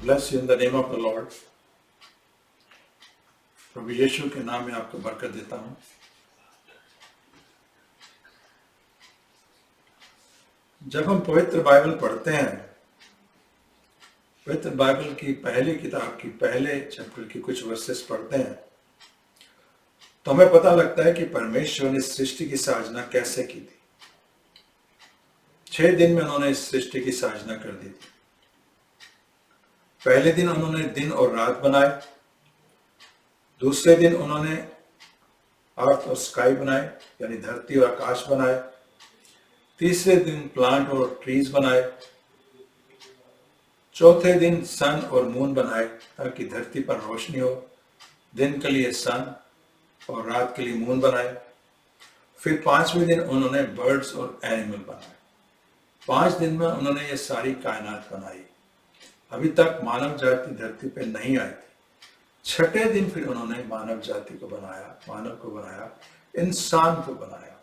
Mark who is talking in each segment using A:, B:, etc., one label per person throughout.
A: bless you in the name of the Lord. प्रभु यीशु के नाम में आपको बरकत देता हूँ। जब हम पवित्र बाइबल पढ़ते हैं, पवित्र बाइबल की पहली किताब की पहले चैप्टर की कुछ वर्सेस पढ़ते हैं, तो हमें पता लगता है कि परमेश्वर ने सृष्टि की साजना कैसे की थी। 6 दिन में उन्होंने इस सृष्टि की साजना कर दी थी। पहले दिन उन्होंने दिन और रात बनाए, दूसरे दिन उन्होंने अर्थ और स्काई बनाए यानी धरती और आकाश बनाए, तीसरे दिन प्लांट और ट्रीज बनाए, चौथे दिन सन और मून बनाए ताकि धरती पर रोशनी हो। दिन के लिए सन और रात के लिए मून बनाए। फिर 5वें दिन उन्होंने बर्ड्स और एनिमल बनाए। 5 दिन में उन्होंने ये सारी कायनात बनाई। अभी तक मानव जाति धरती पे नहीं आई थी। 6ठे दिन फिर उन्होंने मानव जाति को बनाया, मानव को बनाया, इंसान को बनाया।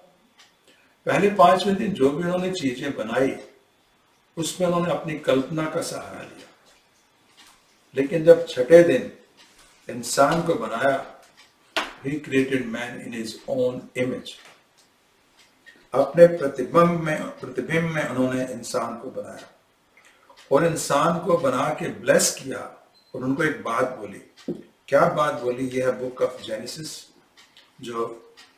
A: पहले 5वें दिन जो भी उन्होंने चीजें बनाई उसमें उन्होंने अपनी कल्पना का सहारा लिया, लेकिन जब 6ठे दिन इंसान को बनाया, He created man in his own image. अपने प्रतिबिंब में उन्होंने इंसान को बनाया और इंसान को बना के ब्लेस किया और उनको एक बात बोली। क्या बात बोली? यह है बुक ऑफ जेनेसिस, जो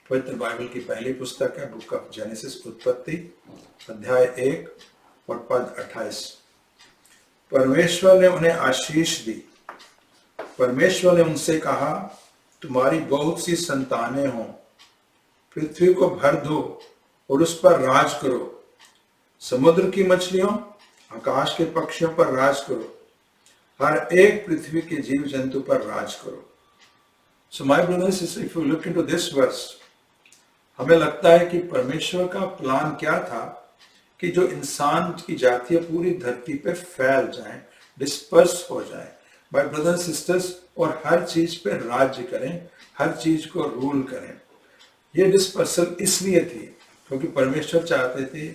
A: पवित्र बाइबल की पहली पुस्तक है। बुक ऑफ जेनेसिस, उत्पत्ति अध्याय 1 और पद 28। परमेश्वर ने उन्हें आशीष दी। परमेश्वर ने उनसे कहा, तुम्हारी बहुत सी संतानें हों, पृथ्वी को भर दो और उस पर राज करो। समुद्र की मछलियों, आकाश के पक्षियों पर राज करो, हर एक पृथ्वी के जीव जंतु पर राज करो। So my brothers and sisters, if you look into this verse, हमें लगता है कि परमेश्वर का प्लान क्या था कि जो इंसान की जाति पूरी धरती पे फैल जाए, डिस्पर्स हो जाए, माय ब्रदर्स एंड सिस्टर्स, और हर चीज पे राज्य करें, हर चीज को रूल करें। ये डिस्पर्सल इसलिए थी क्योंकि परमेश्वर चाहते थे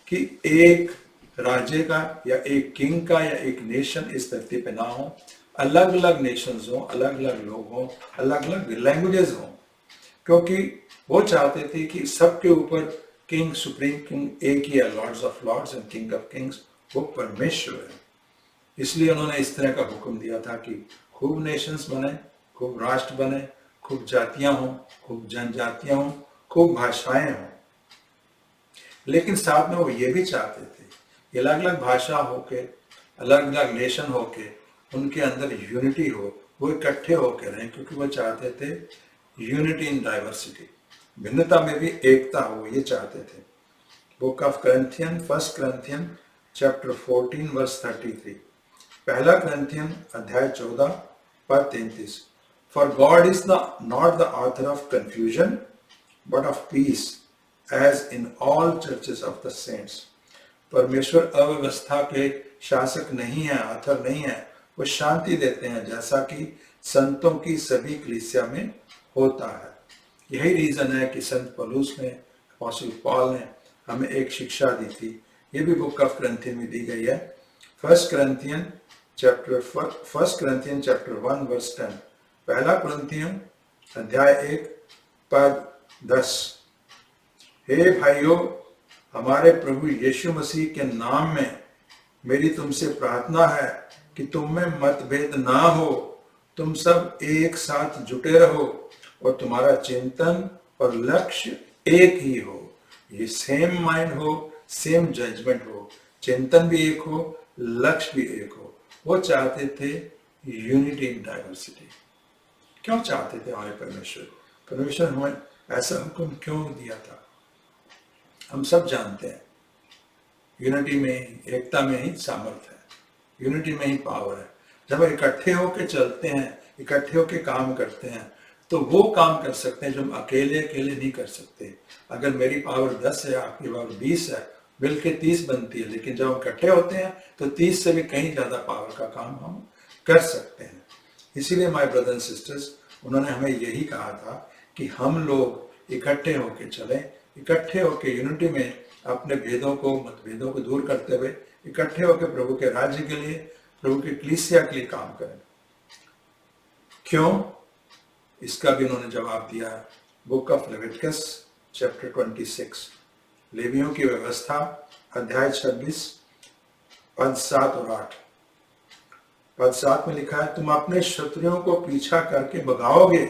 A: कि एक राज्य का या एक किंग का या एक नेशन इस धरती पे ना हो। अलग अलग नेशंस हो, अलग अलग लोग हों, अलग अलग लैंग्वेजेस हों, क्योंकि वो चाहते थे कि सबके ऊपर किंग, सुप्रीम किंग एक ही है, lords of lords and king of kings, वो परमेश्वर है। इसलिए उन्होंने इस तरह का हुक्म दिया था कि खूब नेशंस बने, खूब राष्ट्र बने, खूब जातियां हों, खूब जनजातियां हों, खूब भाषाएं हों। लेकिन साथ में वो ये भी चाहते थे कि अलग अलग भाषा होके, अलग अलग नेशन होके, उनके अंदर यूनिटी हो, वो इकट्ठे होकर रहें, क्योंकि वो चाहते थे यूनिटी इन डाइवर्सिटी, भिन्नता में भी एकता हो, ये चाहते थे। Book of Corinthian, 1 Corinthian chapter 14 verse 33। पहला करंथियन अध्याय 14 पद 33। For God is not the author of confusion, but of peace, as in all churches of the saints. परमेश्वर अव्यवस्था के शासक नहीं है, ऑथर नहीं है, वो शांति देते हैं, जैसा कि संतों की सभी कलीसिया में होता है। यही रीजन है कि संत पौलुस ने, अपोस्टल पॉल ने हमें एक शिक्षा दी थी। ये भी बुक ऑफ करंथियन में दी गई है। 1 करंथियन चैप्टर 1 वर्स 10। पहला करंथियन अध्याय 1 पद 10। हे भाइयों, हमारे प्रभु यीशु मसीह के नाम में मेरी तुमसे प्रार्थना है कि तुम में मतभेद ना हो, तुम सब एक साथ जुटे रहो और तुम्हारा चिंतन और लक्ष्य एक ही हो। ये सेम माइंड हो, सेम जजमेंट हो, चिंतन भी एक हो, लक्ष्य भी एक हो। वो चाहते थे यूनिटी इन डाइवर्सिटी। क्यों चाहते थे हमारे परमेश्वर? परमेश्वर हमें ऐसा हुक्म क्यों दिया था? हम सब जानते हैं, यूनिटी में ही, एकता में ही सामर्थ्य है, यूनिटी में ही पावर है। जब इकट्ठे होके चलते हैं, इकट्ठे होके काम करते हैं, तो वो काम कर सकते हैं जो हम अकेले नहीं कर सकते। अगर मेरी पावर 10 है, आपकी पावर 20 है, मिलके 30 बनती है, लेकिन जब हम इकट्ठे होते हैं तो 30 से भी कहीं ज्यादा पावर का काम हम कर सकते हैं। इसीलिए माय ब्रदर्स एंड सिस्टर्स, उन्होंने हमें यही कहा था कि हम लोग इकट्ठे होके चलें, इकट्ठे होके यूनिटी में अपने भेदों को, मतभेदों को दूर करते हुए इकट्ठे होकर प्रभु के राज्य के लिए प्रभु की कलीसिया के लिए काम करें। क्यों? इसका भी उन्होंने जवाब दिया। बुक ऑफ लेविटिकस चैप्टर 26, लेवियों की व्यवस्था अध्याय 26 पद 7 और 8। पद 7 में लिखा है, तुम अपने शत्रुओं को पीछा करके भगाओगे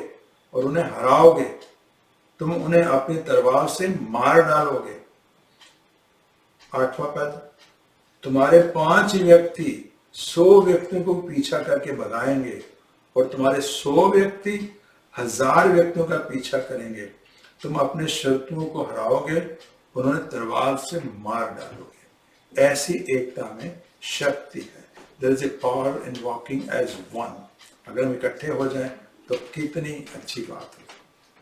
A: और उन्हें हराओगे, तुम उन्हें अपनी तलवार से मार डालोगे। 8वां पद, तुम्हारे 5 व्यक्ति 100 व्यक्तियों को पीछा करके भगाएंगे और तुम्हारे 100 व्यक्ति 1000 व्यक्तियों का पीछा करेंगे, तुम अपने शत्रुओं को हराओगे और उन्हें तलवार से मार डालोगे। ऐसी एकता में शक्ति है। There is a power in walking as one। अगर हम इकट्ठे हो जाएं तो कितनी अच्छी बात है।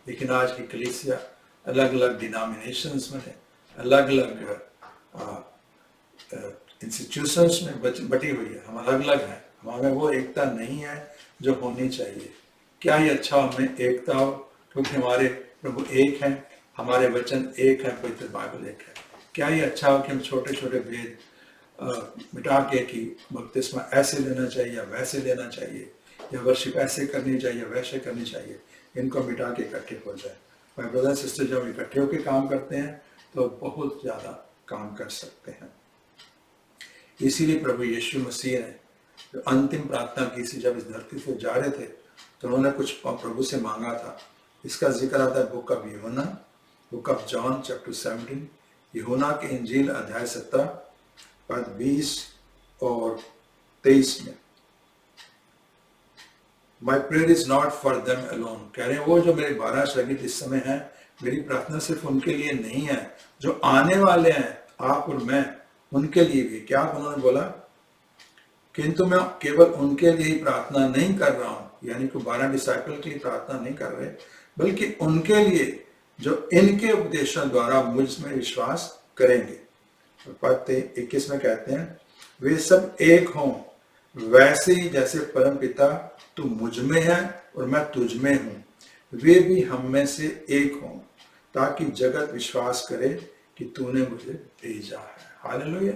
A: लेकिन आज की कलीसिया अलग अलग डिनोमिनेशंस में है, अलग अलग इंस्टीट्यूशंस में बटी हुई है, हम अलग अलग हैं। हमें वो एकता नहीं है जो होनी चाहिए। क्या ही अच्छा हमें एकता हो, क्योंकि हमारे प्रभु एक हैं, हमारे वचन एक है, पवित्र बाइबल एक है। क्या ही अच्छा हो कि हम छोटे छोटे भेद मिटा के कि बपतिस्मा ऐसे लेना चाहिए या वैसे लेना चाहिए, या वर्शिप ऐसे करनी चाहिए वैसे करनी चाहिए, इनको मिटा के इकट्ठे हो जाए। माय ब्रदर सिस्टर, जब हम इकट्ठे होकर काम करते हैं तो बहुत ज़्यादा काम कर सकते हैं। इसीलिए प्रभु यीशु मसीह ने जो अंतिम प्रार्थना की थी, जब इस धरती से जा रहे थे, तो उन्होंने कुछ प्रभु से मांगा था। इसका जिक्र आता है बुक ऑफ यूहन्ना, बुक ऑफ जॉन चैप्टर 17, यूहन्ना की इंजील अध्याय 17 पद 20 और 23 में। माई prayer is not for them alone. कह रहे हैं वो जो मेरे 12 शागिर्द इस समय हैं, मेरी प्रार्थना सिर्फ उनके लिए नहीं है, जो आने वाले हैं, आप और मैं, उनके लिए भी। क्या उन्होंने बोला? किंतु मैं केवल उनके लिए ही प्रार्थना नहीं कर रहा हूं, यानी कि 12 डिसाइपल के लिए प्रार्थना नहीं कर रहे, बल्कि उनके लिए जो इनके उपदेशों द्वारा मुझ में विश्वास करेंगे। पद 21 में कहते हैं, वे सब एक हों, वैसे ही जैसे परम पिता तू मुझ में है और मैं तुझ में हूं, वे भी हम में से एक हों, ताकि जगत विश्वास करे कि तूने मुझे भेजा है। हालेलुया।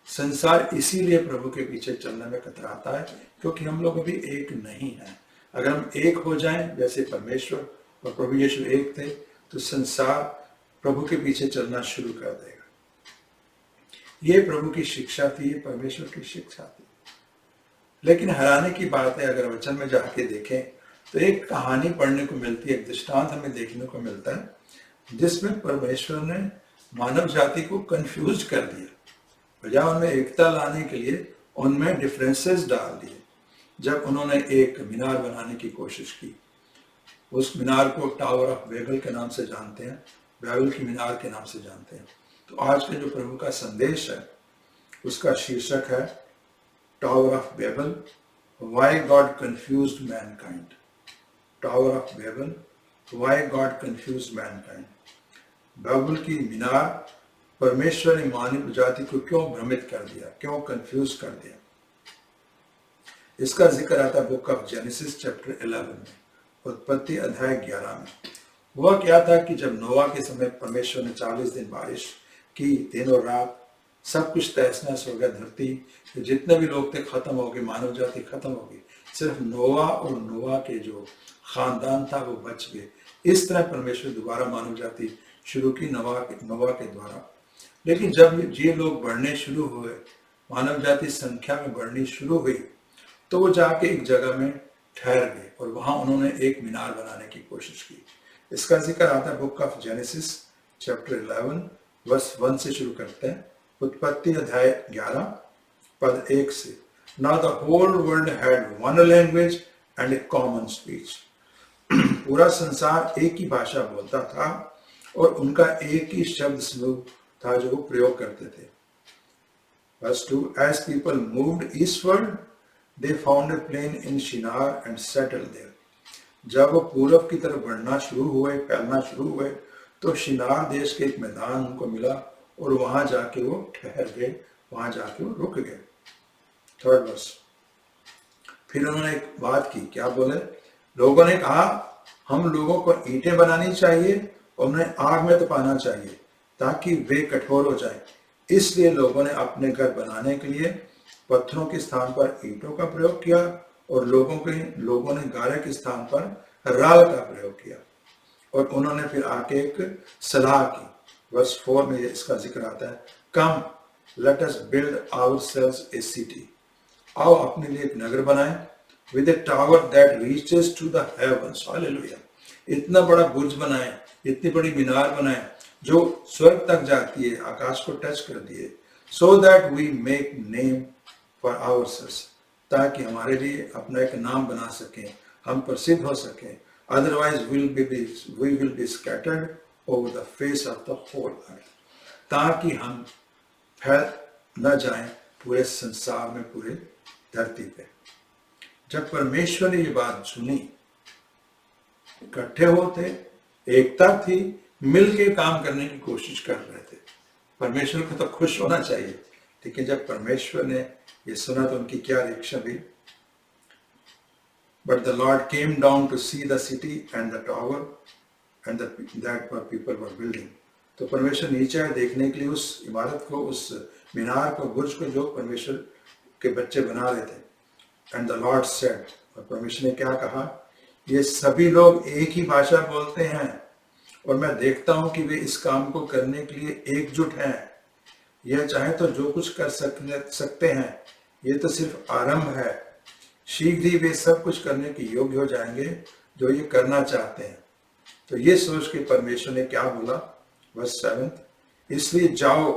A: संसार इसीलिए प्रभु के पीछे चलने में कतराता है, क्योंकि हम लोग अभी एक नहीं हैं। अगर हम एक हो जाएं, जैसे परमेश्वर और प्रभु यीशु एक थे, तो संसार प्रभु के पीछे चलना शुरू कर देगा। ये प्रभु की शिक्षा थी, ये परमेश्वर की शिक्षा थी। लेकिन हैरानी की बात है, अगर वचन में जाके देखें तो एक कहानी पढ़ने को मिलती है, एक दृष्टांत हमें देखने को मिलता है, जिसमें परमेश्वर ने मानव जाति को कंफ्यूज कर दिया। बजाय उनमें एकता लाने के लिए उनमें डिफरेंसेस डाल दिए। जब उन्होंने एक मीनार बनाने की कोशिश की, उस मीनार को टावर ऑफ बेबल के नाम से जानते हैं, बाइबल की मीनार के नाम से जानते हैं। तो आज का जो प्रभु का संदेश है, उसका शीर्षक है tower of Babel, why God confused mankind. Tower of Babel, why God confused mankind. Bible की मीनार, परमेश्वर ने मानव जाति को क्यों भ्रमित कर दिया, क्यों कंफ्यूज कर दिया। इसका जिक्र आता है बुक ऑफ जेनेसिस चैप्टर 11 में, उत्पत्ति अध्याय 11 में। हुआ क्या था कि जब नोवा के समय परमेश्वर ने 40 दिन बारिश की, दिन और रात, सब कुछ तहस नहस हो गया। धरती के जितने भी लोग थे खत्म हो गए, मानव जाति खत्म हो गई। सिर्फ नोवा और नोवा के जो खानदान था वो बच गए। इस तरह परमेश्वर दोबारा मानव जाति शुरू की नोवा के द्वारा। लेकिन जब ये लोग बढ़ने शुरू हुए, मानव जाति संख्या में बढ़नी शुरू हुई, तो वो जाके एक जगह में ठहर गए और वहां उन्होंने एक मीनार बनाने की कोशिश की। इसका जिक्र आता है book of Genesis chapter 11 verse 1 से शुरू करते हैं। उत्पत्ति अध्याय 11 पद 1 से। Now the whole world had one language and a common speech। पूरा संसार एक ही भाषा बोलता था और उनका एक ही शब्द समूह था जो वो प्रयोग करते थे। Verse 2, as people moved eastward, they found a plain in Shinar and settled there। जब वो पूर्व की तरफ बढ़ना शुरू हुए, फैलना शुरू हुए, तो शिनार देश के एक मैदान उनको मिला और वहां जाके वो ठहर गए, वहां जाके वो रुक गए। 3rd verse. फिर उन्होंने एक बात की, क्या बोले? लोगों ने कहा, हम लोगों को ईंटें बनानी चाहिए और उन्हें आग में तपाना चाहिए ताकि वे कठोर हो जाएं। इसलिए लोगों ने अपने घर बनाने के लिए पत्थरों के स्थान पर ईंटों का प्रयोग किया और लोगों ने गारे के स्थान पर राल का प्रयोग किया। और उन्होंने फिर आके एक सलाह की। वर्स 4 में इसका जिक्र आता है, come let us build ourselves a city, आओ अपने लिए एक नगर बनाएं, with a tower that reaches to the heavens, hallelujah. इतना बड़ा बुर्ज बनाएं, इतनी बड़ी मीनार बनाएं जो स्वर्ग तक जाती है, आकाश को टच कर दिए, so that we make name for ourselves, ताकि हमारे लिए अपना एक नाम बना सकें, हम प्रसिद्ध हो सकें। Otherwise we will be scattered over the face of the whole earth, ताकि हम फैल न जाएं पूरे संसार में, पूरे धरती पे। जब परमेश्वर ने ये बात सुनी, इकट्ठे होते, एकता थी, मिलके काम करने की कोशिश कर रहे थे। परमेश्वर को तो खुश होना चाहिए, लेकिन जब परमेश्वर ने ये सुना तो उनकी क्या रिएक्शन हुई? But the Lord came down to see the city and the tower and that what people were building. तो परमेश्वर नीचे आए देखने के लिए उस इमारत को, उस मीनार को, बुर्ज को जो परमेश्वर के बच्चे बना रहे थे। And the Lord said, और परमेश्वर ने क्या कहा? ये सभी लोग एक ही भाषा बोलते हैं और मैं देखता हूं कि वे इस काम को करने के लिए एकजुट हैं। यह चाहे तो जो कुछ कर सकते हैं, ये तो सिर्फ आरंभ है। शीघ्र ही वे सब कुछ करने के योग्य हो जाएंगे जो ये करना चाहते हैं। तो ये सोच के परमेश्वर ने क्या बोला? वर्स 7, इसलिए जाओ,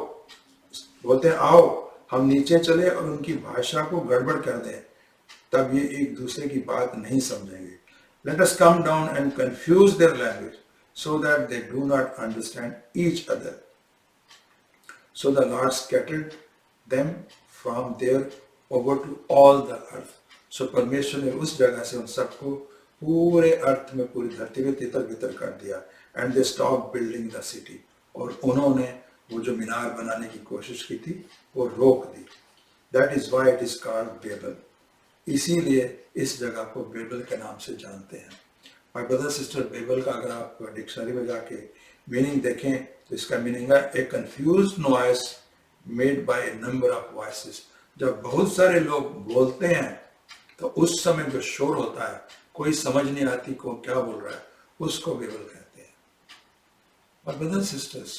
A: बोलते हैं आओ हम नीचे चले और उनकी भाषा को गड़बड़ कर दें, तब ये एक दूसरे की बात नहीं समझेंगे। Let us come down and confuse their language so that they do not understand each other. So the lord scattered them from there over to all the earth. So परमेश्वर ने उस जगह से उन सबको पूरे अर्थ में, पूरी धरती में तितर बितर कर दिया। And they stop building the city, और उन्होंने वो जो मीनार बनाने की कोशिश की थी वो रोक दी। That is why it is called Babel, इसीलिए इस जगह को बेबल के नाम से जानते हैं। माय ब्रदर सिस्टर, बेबल का अगर आप डिक्शनरी में जाके मीनिंग देखें तो इसका मीनिंग है a confused noise made by a number of voices. जब बहुत सारे लोग बोलते हैं तो उस समय जो शोर होता है, कोई समझ नहीं आती को क्या बोल रहा है, उसको बेबल कहते हैं। और ब्रदर सिस्टर्स,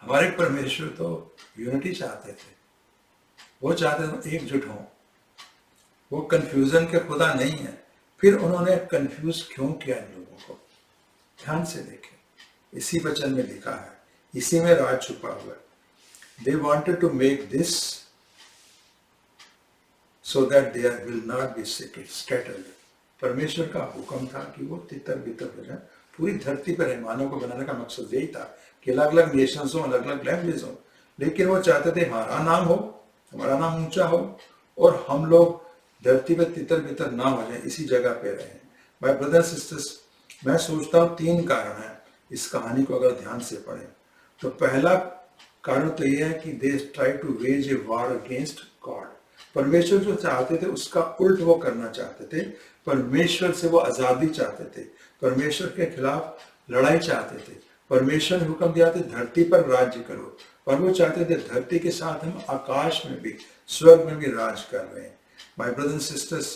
A: हमारे परमेश्वर तो यूनिटी चाहते थे, वो चाहते थे एकजुट हों, वो कंफ्यूजन के खुदा नहीं है। फिर उन्होंने कंफ्यूज क्यों किया इन लोगों को? ध्यान से देखें, इसी वचन में लिखा है, इसी में राज छुपा हुआ है। They wanted to make this so that there will not be scattered. परमेश्वर का हुक्म था कि वो तितर बितर हो जाए, पूरी धरती पर मेहमानों को बनाने का मकसद यही था कि अलग अलग नेशंस हो, अलग अलग लैंग्वेज हो, लेकिन वो चाहते थे हमारा नाम हो, हमारा नाम ऊंचा हो और हम लोग धरती पर तितर बितर ना हो जाए, इसी जगह पे रहे। माय ब्रदर सिस्टर्स, मैं सोचता हूँ 3 कारण है इस कहानी को अगर ध्यान से पढ़ें तो। पहला कारण तो यह है कि they try to wage a war against God. परमेश्वर जो चाहते थे उसका उल्ट वो करना चाहते थे। परमेश्वर से वो आजादी चाहते थे, परमेश्वर के खिलाफ लड़ाई चाहते थे। परमेश्वर ने हुक्म दिया था धरती पर राज्य करो, और वो चाहते थे धरती के साथ हम आकाश में भी, स्वर्ग में भी राज कर रहे हैं। माय ब्रदर्स एंड सिस्टर्स,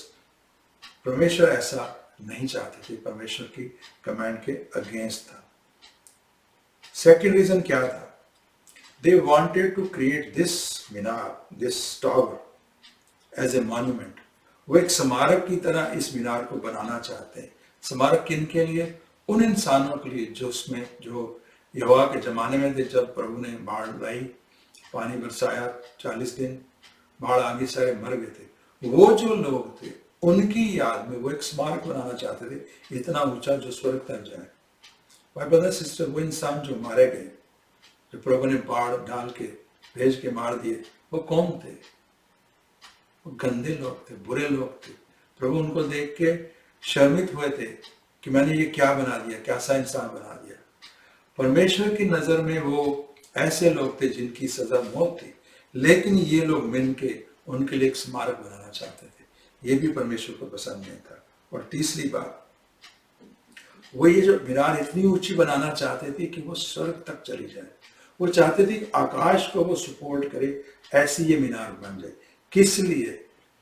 A: परमेश्वर ऐसा नहीं चाहते थे, परमेश्वर की कमांड के अगेंस्ट था। सेकेंड रीजन क्या था? They wanted to create this Minar, this tower as a monument. वो एक स्मारक की तरह इस मीनार को बनाना चाहते हैं। स्मारक किन के लिए? उन इंसानों के लिए जो उसमें, जो यहोवा के जमाने में थे, जब प्रभु ने बाढ़ लाई, पानी बरसाया, 40 दिन बाढ़ आ गई, सारे मर गए थे। वो जो लोग थे उनकी याद में वो एक स्मारक बनाना चाहते थे, इतना ऊंचा जो स्वर्ग तक जाए। भाई ब्रदर सिस्टर, वो इंसान जो मारे गए, जो प्रभु ने बाढ़ डाल के भेज के मार दिए, वो कौन थे? वो गंदे लोग थे, बुरे लोग थे। प्रभु उनको देख के शर्मित हुए थे कि मैंने ये क्या बना दिया, कैसा इंसान बना दिया। परमेश्वर की नजर में वो ऐसे लोग थे जिनकी सजा मौत थी, लेकिन ये लोग मिलके उनके लिए एक स्मारक बनाना चाहते थे। ये भी परमेश्वर को पसंद नहीं था। और तीसरी बात, वो ये जो मीनार इतनी ऊंची बनाना चाहते थे कि वो स्वर्ग तक चली जाए। वो चाहते थे कि आकाश को वो सपोर्ट करे, ऐसी ये मीनार बन जाए। किस लिए?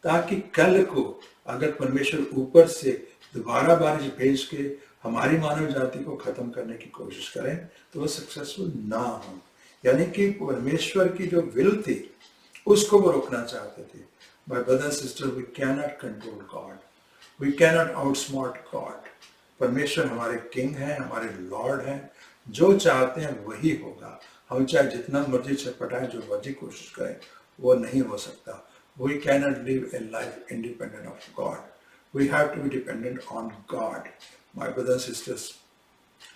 A: ताकि कल को अगर परमेश्वर ऊपर से दोबारा बारिश भेज के हमारी मानव जाति को खत्म करने की कोशिश करें तो वो सक्सेसफुल ना हो। यानी कि परमेश्वर की जो विल थी उसको वो रोकना चाहते थे। My brothers and sisters, we cannot control God. We cannot outsmart God. परमेश्वर हमारे किंग हैं, हमारे लॉर्ड हैं, जो चाहते हैं वही होगा। हम चाहे जितना मर्जी छटपटाएं, जो मर्जी कोशिश करें, वो नहीं हो सकता। We cannot live a life independent of God. We have to be dependent on God. My brothers and sisters,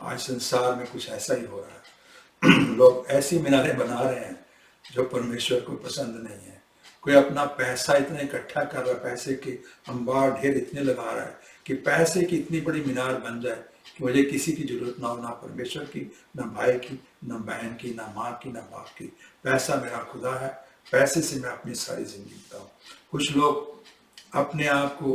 A: आज संसार में कुछ ऐसा ही हो रहा है। लोग ऐसी मीनारें बना रहे हैं जो परमेश्वर को पसंद नहीं है। कोई अपना पैसा इतना इकट्ठा कर रहा है, पैसे के अंबार ढेर इतने लगा रहा है कि पैसे की इतनी बड़ी मीनार बन जाए कि मुझे किसी की जरूरत ना हो, ना परमेश्वर की, ना भाई की, ना बहन की, ना माँ की, ना बाप की। पैसा मेरा खुदा है, पैसे से मैं अपनी सारी जिंदगी बिताऊं। कुछ लोग अपने आप को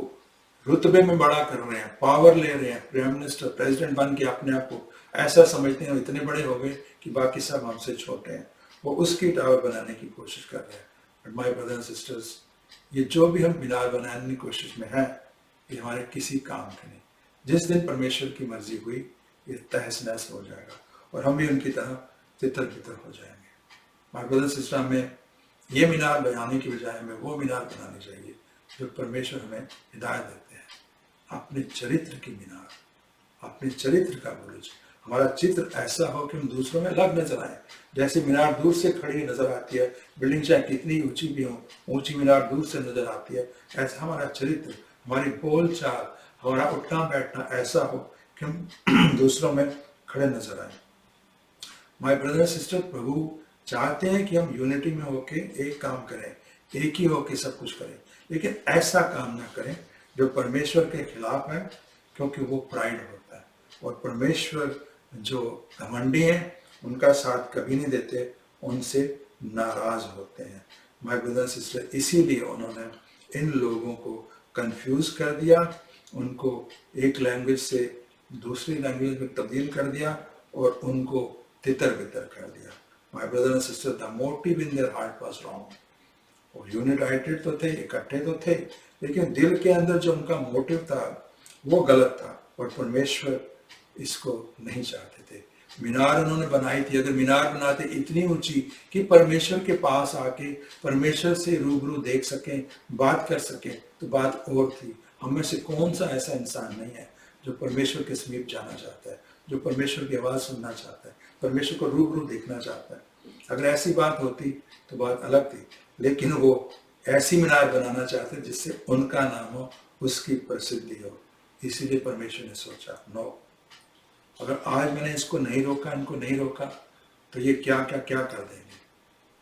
A: रुतबे में बड़ा कर रहे हैं, पावर ले रहे हैं, प्राइम मिनिस्टर, प्रेसिडेंट बन के अपने आप को ऐसा समझते हैं इतने बड़े हो गए कि बाकी सब हमसे छोटे हैं। वो उसकी टावर बनाने की कोशिश कर रहे हैं। But my brothers and sisters, ये जो भी हम मीनार बनाने की कोशिश में है, ये हमारे किसी काम के नहीं। जिस दिन परमेश्वर की मर्जी हुई, ये तहस नहस हो जाएगा और हम भी उनकी तरह तितर बितर हो जाएंगे। माय ब्रदर्स एंड सिस्टर, हमें ये मीनार बनाने की बजाय हमें वो मीनार बनानी चाहिए जो परमेश्वर हमें हिदायत देते हैं। अपने चरित्र की मीनार, अपने चरित्र का बुरुज। हमारा चित्र ऐसा हो कि हम दूसरों में अलग नजर आए। जैसे मीनार दूर से खड़ी नजर आती है, बिल्डिंग चाहे कितनी ऊंची भी हो, ऊंची मीनार दूर से नजर आती है, ऐसा हमारा चरित्र, हमारी बोलचाल, हमारा उठना बैठना ऐसा हो कि हम दूसरों में खड़े नजर आए। माय ब्रदर सिस्टर, प्रभु चाहते हैं कि हम यूनिटी में होके एक काम करें, एक ही होके सब कुछ करें, लेकिन ऐसा काम ना करें जो परमेश्वर के खिलाफ है, क्योंकि वो प्राइड होता है। और परमेश्वर जो घमंडी हैं उनका साथ कभी नहीं देते, उनसे नाराज होते हैं। माय ब्रदर सिस्टर, इसीलिए उन्होंने इन लोगों को कंफ्यूज कर दिया, उनको एक लैंग्वेज से दूसरी लैंग्वेज में तब्दील कर दिया और उनको तितर बितर कर दिया। My brother and sister, the motive in their heart was wrong. वो यूनाइटेड तो थे, इकट्ठे तो थे, लेकिन दिल के अंदर जो उनका मोटिव था वो गलत था और परमेश्वर इसको नहीं चाहते थे। मीनार उन्होंने बनाई थी, अगर मीनार बनाते इतनी ऊंची कि परमेश्वर के पास आके परमेश्वर से रूबरू देख सकें, बात कर सकें, तो बात और थी। हम में से कौन सा ऐसा इंसान नहीं है जो परमेश्वर के समीप जाना चाहता है, जो परमेश्वर की आवाज़ सुनना चाहता है, परमेश्वर को रूबरू देखना चाहता है। अगर ऐसी बात होती तो बात अलग थी, लेकिन वो ऐसी मीनार बनाना चाहते जिससे उनका नाम हो, उसकी प्रसिद्धि हो। इसीलिए परमेश्वर ने सोचा, नो, अगर आज मैंने इसको नहीं रोका, इनको नहीं रोका, तो ये क्या कर देंगे।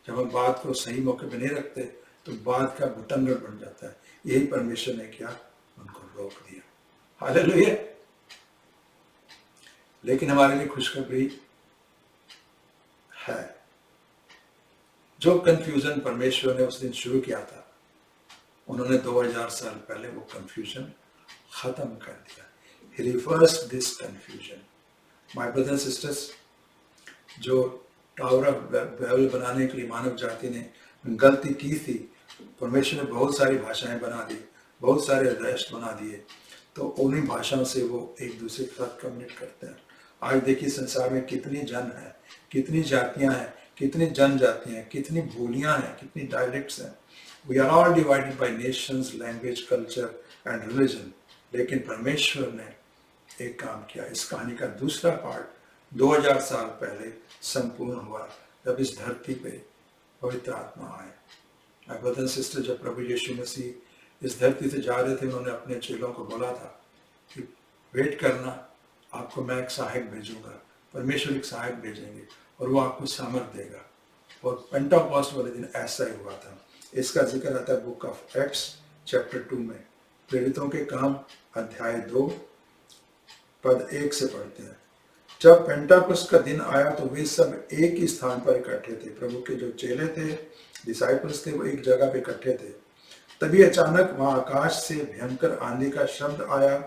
A: जब हम बात को सही मौके पे नहीं रखते तो बात का बतंगड़ बन जाता है। यही परमेश्वर ने किया, उनको रोक दिया। हालेलुया। लेकिन हमारे लिए खुशखबरी है, जो कंफ्यूजन परमेश्वर ने उस दिन शुरू किया था, उन्होंने 2000 साल पहले वो कंफ्यूजन खत्म कर दिया। He reversed this confusion. My brothers and sisters, जो टावर ऑफ बैबल बनाने के लिए मानव जाति ने गलती की थी, परमेश्वर ने बहुत सारी भाषाएं बना दी, बहुत सारे राष्ट्र बना दिए, तो उन्हीं भाषाओं से वो एक दूसरे के साथ कम्युनिकेट करते हैं। आज देखिए संसार में कितनी जन है, कितनी जातियां हैं, कितनी जनजातियां हैं, कितनी बोलियां हैं, कितनी डायलेक्ट्स हैं। We are all divided by nations, language, culture and religion. लेकिन परमेश्वर ने एक काम किया। इस कहानी का दूसरा पार्ट 2000 साल पहले संपूर्ण हुआ, जब इस धरती पे पवित्र आत्मा आए। माय ब्रदर एंड सिस्टर, जब प्रभु यीशु मसीह इस धरती से जा रहे थे, उन्होंने अपने चेलों को बोला था कि वेट करना, आपको मैं एक सहायक भेजूंगा, परमेश्वर एक सहायक भेजेंगे और वो आपको सामर्थ देगा। और पेंटेकोस्ट वाले दिन ऐसा ही हुआ था। इसका जिक्र आता है बुक ऑफ एक्ट्स चैप्टर 2 में। प्रेरितों के काम अध्याय 2 पद 1 से पढ़ते हैं। जब पेंटेकोस्ट का दिन आया तो वे सब एक ही स्थान पर इकट्ठे थे। प्रभु के जो चेले थे, डिसाइपल्स थे, वो एक जगह पे इकट्ठे थे। तभी अचानक वहां आकाश से भयंकर आंधी का शब्द आया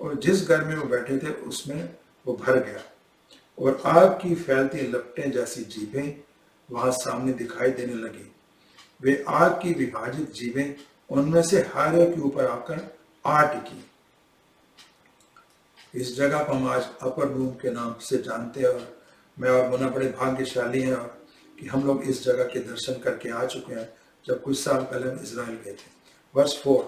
A: और जिस घर में वो बैठे थे उसमें वो भर गया और आग की फैलती लपटें जैसी जीभें वहां सामने दिखाई देने लगी। वे आग की विभाजित जीवें उनमें से हर एक के ऊपर आकर आ टिकी। इस जगह को हम आज अपर रूम के नाम से जानते हैं, और मैं और मुन्ना बड़े भाग्यशाली हैं और कि हम लोग इस जगह के दर्शन करके आ चुके हैं जब कुछ साल पहले हम इजराइल गए थे। Verse 4,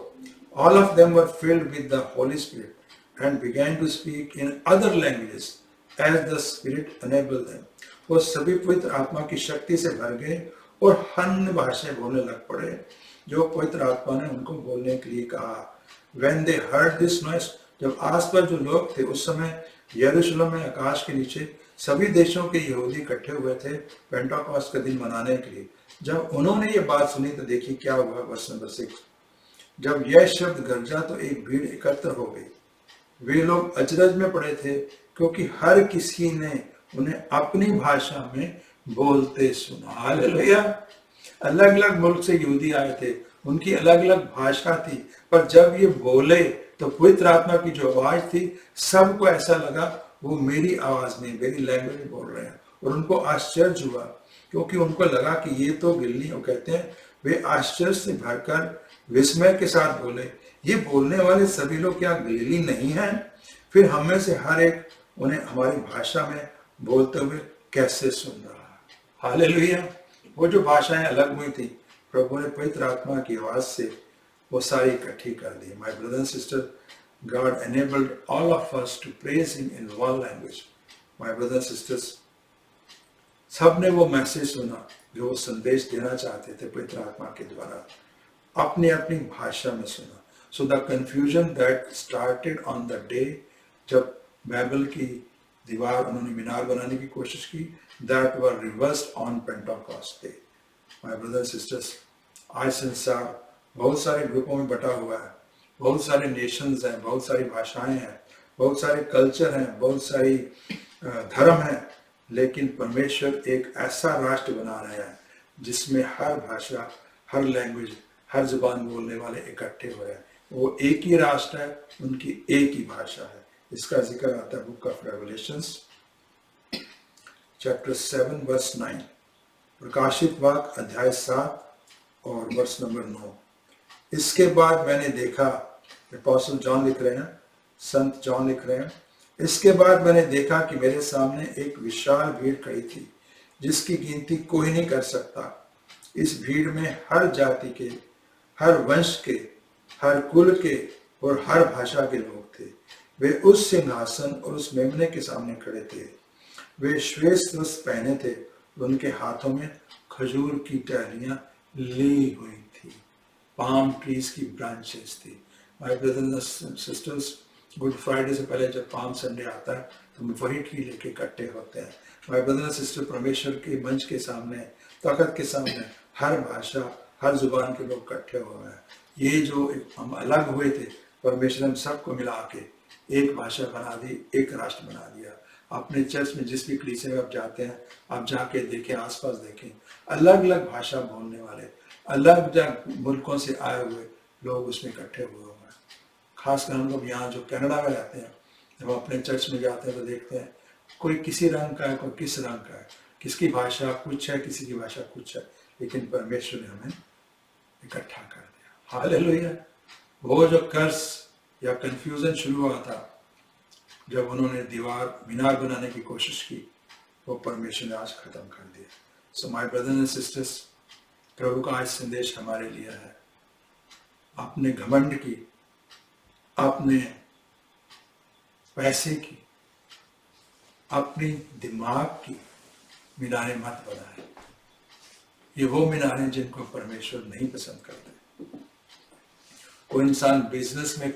A: all of them were filled with the Holy Spirit and began to speak in other languages as the spirit enabled them. वो सभी पवित्र आत्मा की शक्ति से भर गए और अन्य भाषाएं बोलने लग पड़े जो पवित्र आत्मा ने उनको बोलने के लिए कहा। When they heard this noise, जब आसपास जो लोग थे उस समय यरूशलेम में आकाश के नीचे सभी देशों के यहूदी इकट्ठे हुए थे पेंटाकोस्ट का दिन मनाने के लिए। जब उन्होंने ये बात सुनी तो देखिए क्या हुआ। वर्स नंबर 6, जब यह शब्द गरजा तो एक भीड़ एकत्र हो गई। वे लोग अचरज में पड़े थे क्योंकि हर किसी ने उन्हें अपनी भाषा में बोलते सुना। हालेलुया। अलग अलग मुल्क से यहूदी आए थे, उनकी अलग अलग भाषा थी, पर जब ये बोले तो पवित्र आत्मा की जो आवाज थी सबको ऐसा लगा वो मेरी आवाज में, मेरी लैंग्वेज में बोल रहे हैं। और उनको आश्चर्य हुआ क्योंकि उनको लगा कि ये तो गलीली, वो कहते हैं वे आश्चर्य से भरकर विस्मय के साथ बोले, ये बोलने वाले सभी लोग क्या गलीली नहीं हैं? फिर हम में से हर एक उन्हें हमारी भाषा में बोलते हुए कैसे सुन रहा। हालेलुया। वो जो भाषाएं अलग हुई थी प्रभु ने पवित्र आत्मा की आवाज से वो सारी इकट्ठी कर दी। My brother and sister, God enabled all of us to praise him in one language. My brothers and sisters, सबने वो मैसेज सुना जो वो संदेश देना चाहते थे पवित्र आत्मा के द्वारा, अपनी अपनी भाषा में सुना। So the confusion that started on the day जब बाइबल की दीवार उन्होंने मीनार बनाने की कोशिश की, that were reversed on Pentecost day. My brothers and sisters, आज संसार बहुत सारे ग्रुपों में बटा हुआ है, बहुत सारे नेशंस हैं, बहुत सारी भाषाएं हैं, बहुत सारे कल्चर हैं, बहुत सारी धर्म हैं, लेकिन परमेश्वर एक ऐसा राष्ट्र बना रहे हैं जिसमें हर भाषा, हर लैंग्वेज, हर जुबान बोलने वाले इकट्ठे हो रहे हैं। वो एक ही राष्ट्र है, उनकी एक ही भाषा है। इसका जिक्र आता है book of Revelations chapter 7 verse 9, प्रकाशित वाक्य अध्याय 7 और वर्स नंबर 9। इसके बाद मैंने देखा, अपोस्टल जॉन लिख रहे हैं, संत जॉन लिख रहे हैं, इसके बाद मैंने देखा कि मेरे सामने एक विशाल भीड़ खड़ी थी जिसकी गिनती कोई नहीं कर सकता। इस भीड़ में हर जाति के, हर वंश के, हर कुल के और हर भाषा के लोग थे। वे उस सिंहासन और उस मेमने के सामने खड़े थे। वे श्वेत वस्त्र पहने थे, उनके हाथों में खजूर की टहनियां ली हुई थी, पाम ट्रीज की ब्रांचेस थी। My brothers and sisters, good Friday से पहले जब पाम संडे आता है तो हम वही ट्री लेके इकट्ठे होते हैं। माय ब्रदर एंड सिस्टर, परमेश्वर के मंच के सामने, तख्त के सामने हर भाषा, हर जुबान के लोग इकट्ठे हुए हैं। ये जो हम अलग हुए थे, परमेश्वर हम सबको मिला के एक भाषा बना दी, एक राष्ट्र बना दिया। अपने चर्च में जिस भी कलीसिया में आप जाते हैं, आप जाके देखें, आसपास देखें, अलग अलग भाषा बोलने वाले, अलग अलग मुल्कों से आए हुए लोग उसमें इकट्ठे हुए हैं। खासकर हम लोग यहाँ जो कनाडा में रहते हैं, जब हम अपने चर्च में जाते हैं तो देखते हैं कोई किसी रंग का है, कोई किस रंग का है, किसकी भाषा कुछ है, किसी की भाषा कुछ है, लेकिन परमेश्वर ने हमें इकट्ठा कर दिया। हालेलुया। वो जो कर्स या कंफ्यूजन शुरू हुआ था जब उन्होंने दीवार मीनार बनाने की कोशिश की, वो परमेश्वर ने आज खत्म कर दिया। So my brothers and sisters, प्रभु का आज संदेश हमारे लिए है, अपने घमंड की, अपने पैसे की, अपनी दिमाग की मीनारें मत बनाए। ये वो मीनारें जिनको परमेश्वर नहीं पसंद करते। कोई इंसान बिजनेस में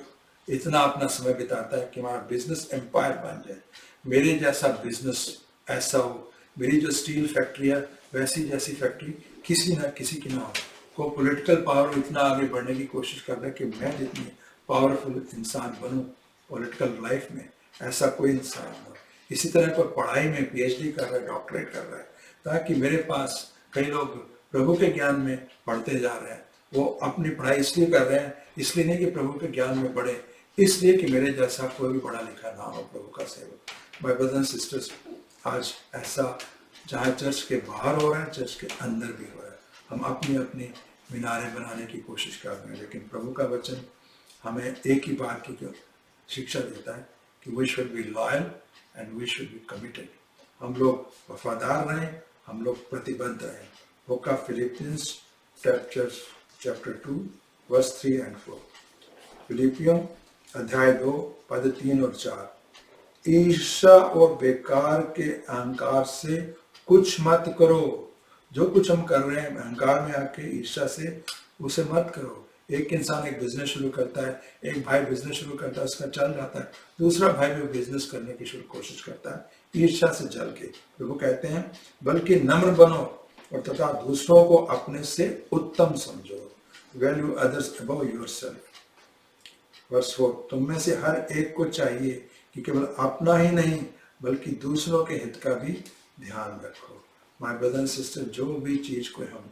A: इतना अपना समय बिताता है कि हमारा बिजनेस एम्पायर बन जाए, मेरे जैसा बिजनेस ऐसा हो, मेरी जो स्टील फैक्ट्री है वैसी जैसी फैक्ट्री किसी ना किसी की ना हो। को पॉलिटिकल पावर इतना आगे बढ़ने की कोशिश कर रहा है कि मैं जितनी पावरफुल इंसान बनूं पॉलिटिकल लाइफ में, ऐसा कोई इंसान हो। इसी तरह कोई पढ़ाई में पीएचडी कर रहा है, डॉक्टरेट कर रहा है, ताकि मेरे पास कई लोग प्रभु के ज्ञान में पढ़ते जा रहे हैं। वो अपनी पढ़ाई इसलिए कर रहे हैं, इसलिए नहीं कि प्रभु के ज्ञान में बढ़े, इसलिए कि मेरे जैसा कोई भी पढ़ा लिखा ना हो प्रभु का सेवक। माय ब्रदर्स एंड सिस्टर्स, आज ऐसा जहाँ चर्च के बाहर हो रहा है, चर्च के अंदर भी हो रहा है। हम अपनी अपनी मीनारें बनाने की कोशिश कर रहे हैं, लेकिन प्रभु का वचन हमें एक ही बात की शिक्षा देता है कि we should be loyal and we should be committed. हम लोग वफादार रहें, हम लोग प्रतिबद्ध रहें। Book of Philippians chapter 2 verse 3 and 4। फिलिपियों अध्याय 2 पद 3 और 4। ईर्ष्या और बेकार के अहंकार से कुछ मत करो। जो कुछ हम कर रहे हैं अहंकार में आके ईर्ष्या से, उसे मत करो। एक इंसान एक बिजनेस शुरू करता है, एक भाई बिजनेस शुरू करता है, उसका चल जाता है, दूसरा भाई भी बिजनेस करने की कोशिश करता है ईर्ष्या से जल के। प्रभु कहते हैं बल्कि नम्र बनो और तथा दूसरों को अपने से उत्तम समझो। Value others above yourself. Verse 4। तुम में से हर एक को चाहिए कि केवल अपना ही नहीं बल्कि दूसरों के हित का भी ध्यान रखो। माय ब्रदर एंड सिस्टर, जो भी चीज को हम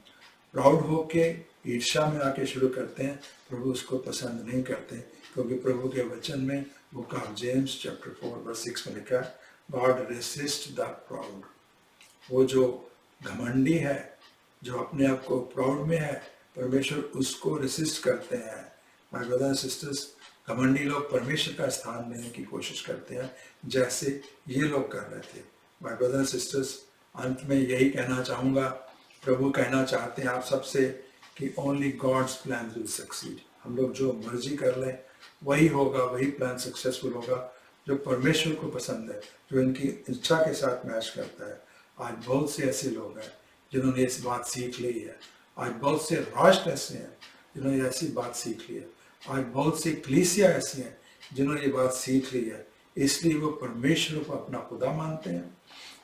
A: प्राउड होके ईर्ष्या में आके शुरू करते हैं, प्रभु उसको पसंद नहीं करते, क्योंकि प्रभु के वचन में book of James chapter 4 verse 6 में लिखा है, गॉड रेसिस्ट द प्राउड। वो जो घमंडी है, जो अपने आप को प्राउड में है, परमेश्वर उसको रेसिस्ट करते हैं। माय ब्रदर एंड सिस्टर्स, घमंडी लोग परमेश्वर का स्थान लेने की कोशिश करते हैं, जैसे ये लोग कर रहे थे। माय ब्रदर एंड सिस्टर्स, अंत में यही कहना चाहूँगा, प्रभु कहना चाहते हैं आप सबसे कि only God's plan will succeed. हम लोग जो मर्जी कर लें वही होगा, वही प्लान सक्सेसफुल होगा जो परमेश्वर को पसंद है, जो इनकी इच्छा के साथ मैच करता है। आज बहुत से ऐसे लोग हैं जिन्होंने इस बात सीख ली है। आज बहुत से राष्ट्र ऐसे हैं जिन्होंने ऐसी बात सीख ली है। आज बहुत सी कलीसिया ऐसी हैं जिन्होंने ये बात सीख ली है, इसलिए वो परमेश्वर को अपना खुदा मानते हैं,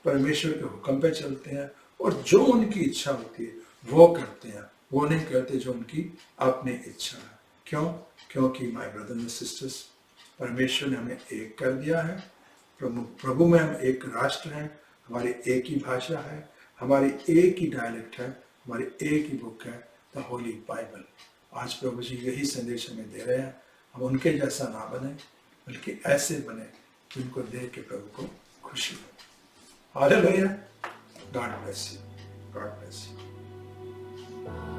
A: परमेश्वर के हुक्म पे चलते हैं और जो उनकी इच्छा होती है वो करते हैं, वो नहीं करते जो उनकी अपनी इच्छा है। क्यों? क्योंकि माय ब्रदर एंड सिस्टर्स, परमेश्वर ने हमें एक कर दिया है। प्रभु में हम एक राष्ट्र हैं, हमारी एक ही भाषा है, हमारी एक ही डायलेक्ट है, हमारी एक ही बुक है, द होली बाइबल। आज प्रभु जी यही संदेश हमें दे रहे हैं, हम उनके जैसा ना बने बल्कि ऐसे बने जिनको देख के प्रभु को खुशी हो। Hallelujah. God bless you. God bless you.